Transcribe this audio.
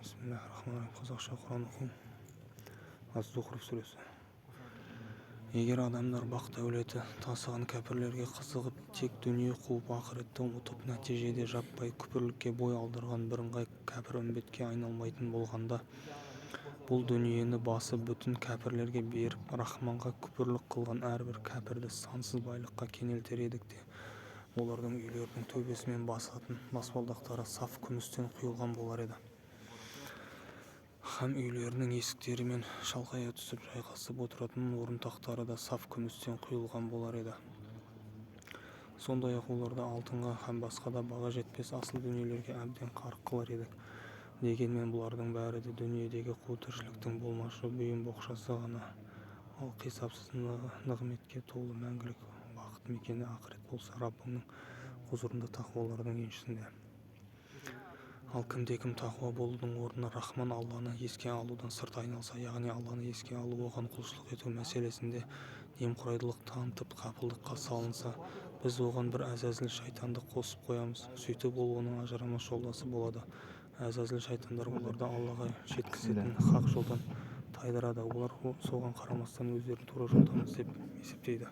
Bismillahirrahmanirrahim. Қазақша Құран оқу. Az-Zuhruf сүресі. Егер адамдар бақ-дәулеті тасыған кәпірлерге қызығып, тек дүние қуып ақыретті ұмытып, нәтижеде жаппай күпірлікке бой алдырған бірыңғай кәпір үмбетке айналмайтын болғанда, бұл дүниені басы бүтін кәпірлерге беріп, Рахманға күпірлік қылған әрбір кәпірді сансыз байлыққа кенелтер едік те, олардың үйлерінің төбесімен басатын баспалдақтары саф күмістен құйылған болар еді. Һәм үйлерінің есіктері мен шалқая түсіп жайғасып отыратын орынтақтары да саф күмістен құйылған болар еді. Сондай-ақ оларды алтынға һәм басқа да баға жетпес асыл дүниелерге әбден қарық қылар едік. Дегенмен бұлардың бәрі де дүниедегі қу тіршіліктің болмашы бұйым боқшасы ғана, ал қисапсыз нығметке толы мәңгілік бақыт мекені ақырет болса, Раббыңның құзырында тақуалардың еншісінде. Ал кімде-кім тақуа болудың орнына Рахман Алланы еске алудан сырт айналса, яғни Алланы еске алу, оған құлшылық ету мәселесінде немқұрайдылық танытып қапылдыққа салынса, біз оған бір әзәзіл шайтанды қосып қоямыз. Сөйтіп ол оның ажырамас жолдасы болады. Әзәзіл шайтандар оларды Аллаға жеткізетін хақ жолдан тайдырады. Олар соған қарамастан өздерін тура жолдамыз деп есептейді.